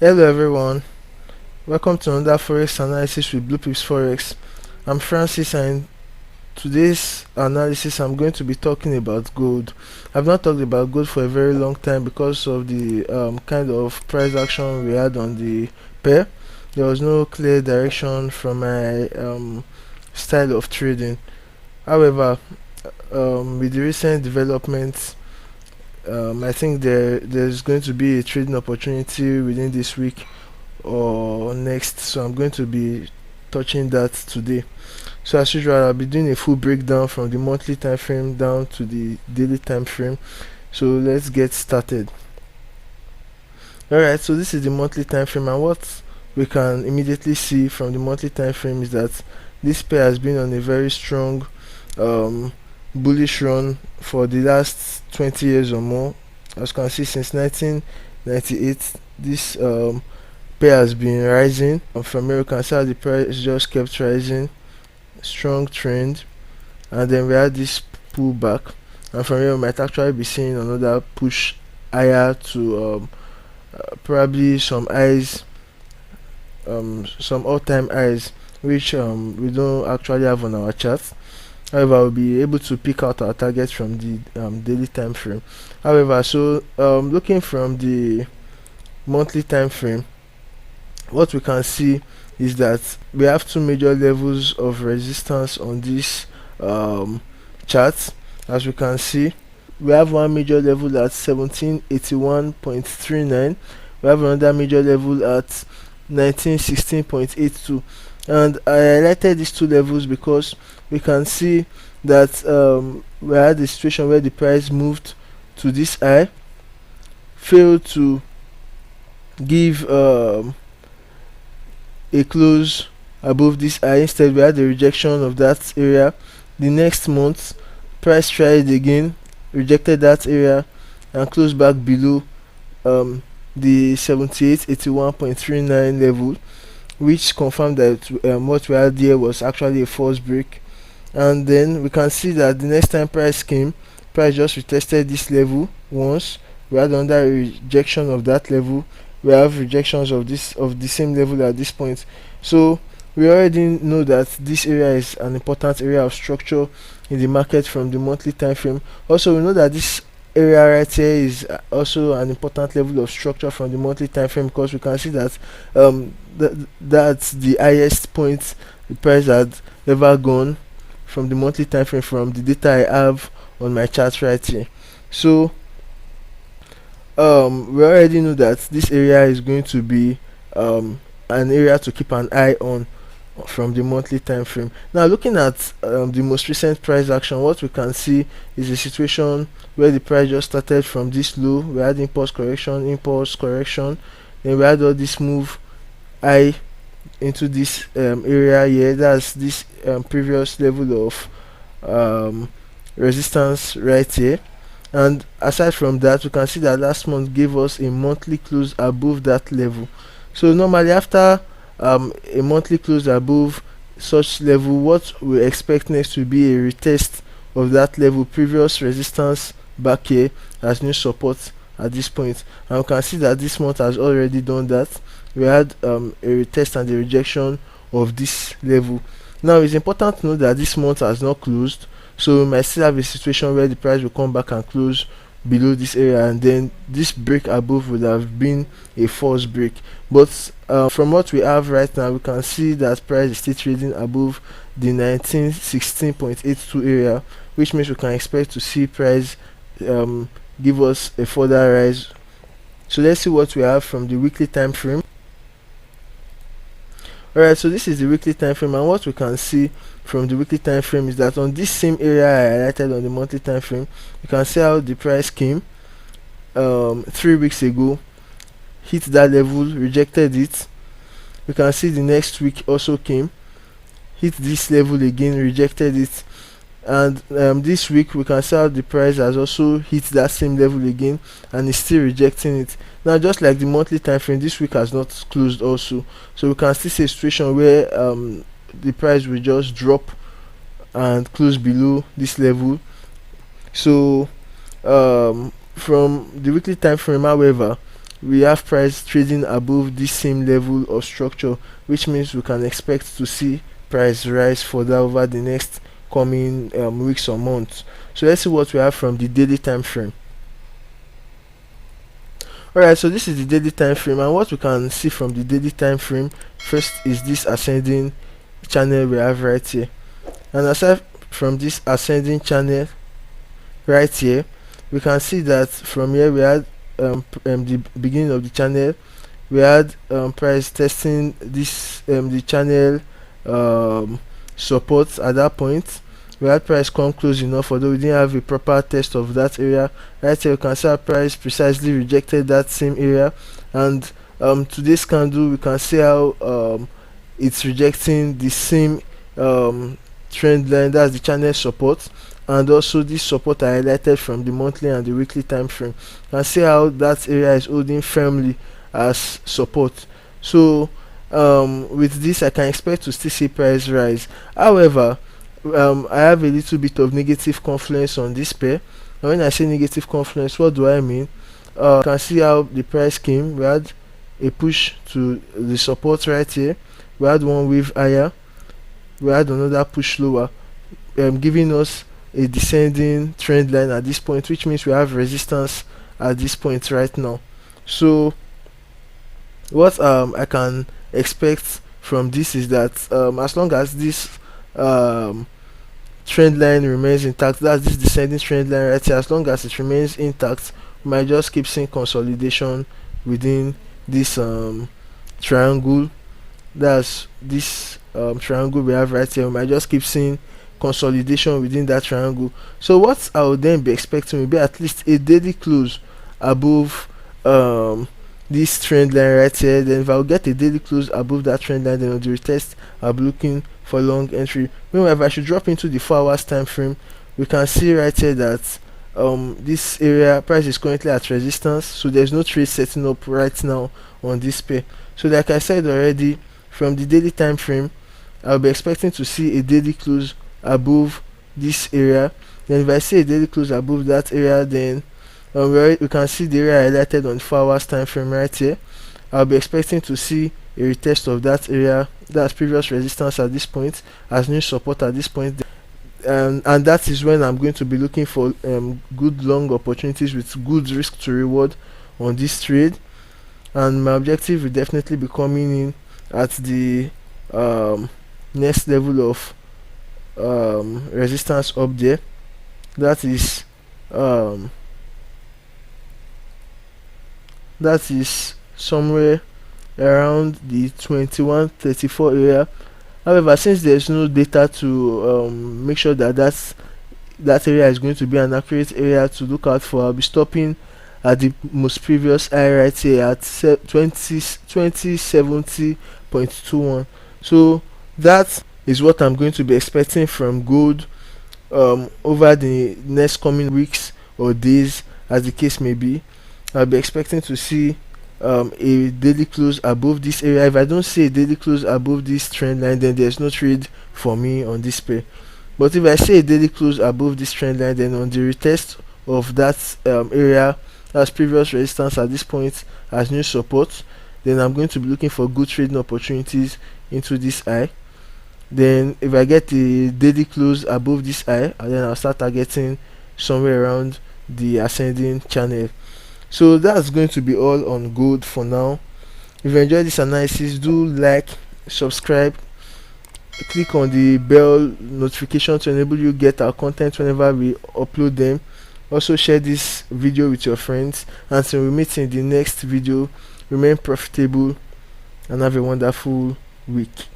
Hello everyone, welcome to another Forex analysis with Blue Pips Forex. I'm Francis, and today's analysis I'm going to be talking about gold. I've not talked about gold for a very long time because of the kind of price action we had on the pair. There was no clear direction from my style of trading. However, with the recent developments, I think there's going to be a trading opportunity within this week or next, so I'm going to be touching that today. So as usual, I'll be doing a full breakdown from the monthly time frame down to the daily time frame. So let's get started. Alright, so this is the monthly time frame, and what we can immediately see from the monthly time frame is that this pair has been on a very strong um, bullish run for the last 20 years or more. As you can see, since 1998, this pair has been rising. From here, you can see how the price just kept rising, strong trend, and then we had this pullback. And from here, we might actually be seeing another push higher to probably some highs, some all-time highs, which we don't actually have on our chart. However, we'll be able to pick out our targets from the daily time frame. However, so looking from the monthly time frame, what we can see is that we have two major levels of resistance on this chart. As we can see, we have one major level at 1781.39, we have another major level at 1916.82, and I highlighted these two levels because we can see that we had a situation where the price moved to this high, failed to give a close above this high. Instead, we had a rejection of that area. The next month, price tried again, rejected that area, and closed back below the 7881.39 level, which confirmed that what we had here was actually a false break. And then we can see that the next time price came, price just retested this level once. We had another rejection of that level. We have rejections of the same level at this point. So we already know that this area is an important area of structure in the market from the monthly time frame. Also, we know that this area right here is also an important level of structure from the monthly time frame, because we can see that that's the highest point the price had ever gone from the monthly time frame from the data I have on my chart right here. So we already know that this area is going to be an area to keep an eye on from the monthly time frame. Now, looking at the most recent price action, what we can see is a situation where the price just started from this low. We had impulse correction, then we had all this move high into this area here. That's this previous level of resistance right here. And aside from that, we can see that last month gave us a monthly close above that level. So normally, after a monthly close above such level, what we expect next will be a retest of that level, previous resistance back here as new support at this point. And we can see that this month has already done that. We had a retest and a rejection of this level. Now, it's important to note that this month has not closed, so we might still have a situation where the price will come back and close below this area, and then this break above would have been a false break. But from what we have right now, we can see that price is still trading above the 1916.82 area, which means we can expect to see price give us a further rise. So let's see what we have from the weekly time frame. Alright, so this is the weekly time frame, and what we can see from the weekly time frame is that on this same area I highlighted on the monthly time frame, you can see how the price came 3 weeks ago, hit that level, rejected it. We can see the next week also came, hit this level again, rejected it. And this week we can see how the price has also hit that same level again and is still rejecting it. Now, just like the monthly time frame, this week has not closed also, so we can still see a situation where the price will just drop and close below this level. So from the weekly time frame, however, we have price trading above this same level of structure, which means we can expect to see price rise further over the next coming weeks or months. So let's see what we have from the daily time frame. Alright, so this is the daily time frame, and what we can see from the daily time frame first is this ascending channel we have right here. And aside from this ascending channel right here, we can see that from here we had the beginning of the channel, we had price testing this the channel support at that point. We had price come close enough, although we didn't have a proper test of that area. Right here you can see how price precisely rejected that same area, and today's candle we can see how it's rejecting the same trend line, that's the channel support, and also this support I highlighted from the monthly and the weekly time frame. You can see how that area is holding firmly as support. So with this I can expect to still see price rise. However, I have a little bit of negative confluence on this pair, and when I say negative confluence, what do I mean? You can see how the price came. We had a push to the support right here, we had one wave higher, we had another push lower, giving us a descending trend line at this point, which means we have resistance at this point right now. So what I can expect from this is that as long as this trend line remains intact, that's this descending trend line right here, as long as it remains intact, we might just keep seeing consolidation within this triangle. That's this triangle we have right here. We might just keep seeing consolidation within that triangle. So what I would then be expecting will be at least a daily close above this trend line right here. Then if I will get a daily close above that trend line, then on the retest I'll be looking for long entry. Meanwhile, if I should drop into the 4 hours time frame, we can see right here that this area price is currently at resistance, so there's no trade setting up right now on this pair. So like I said already, from the daily time frame I'll be expecting to see a daily close above this area. Then if I see a daily close above that area, then we can see the area highlighted on the 4 hours time frame right here. I'll be expecting to see a retest of that area, that's previous resistance at this point, as new support at this point, and that is when I'm going to be looking for good long opportunities with good risk to reward on this trade. And my objective will definitely be coming in at the next level of resistance up there, that is somewhere around the 2134 area. However, since there's no data to make sure that that area is going to be an accurate area to look out for, I'll be stopping at the most previous high right here at 2070.21. So that is what I'm going to be expecting from gold over the next coming weeks or days, as the case may be. I'll be expecting to see a daily close above this area. If I don't see a daily close above this trend line, then there's no trade for me on this pair. But if I see a daily close above this trend line, then on the retest of that area, that's previous resistance at this point as new support, then I'm going to be looking for good trading opportunities into this high. Then if I get the daily close above this high, then I'll start targeting somewhere around the ascending channel. So that's going to be all on gold for now. If you enjoyed this analysis, do like, subscribe, click on the bell notification to enable you get our content whenever we upload them. Also share this video with your friends, and until we meet in the next video, remain profitable and have a wonderful week.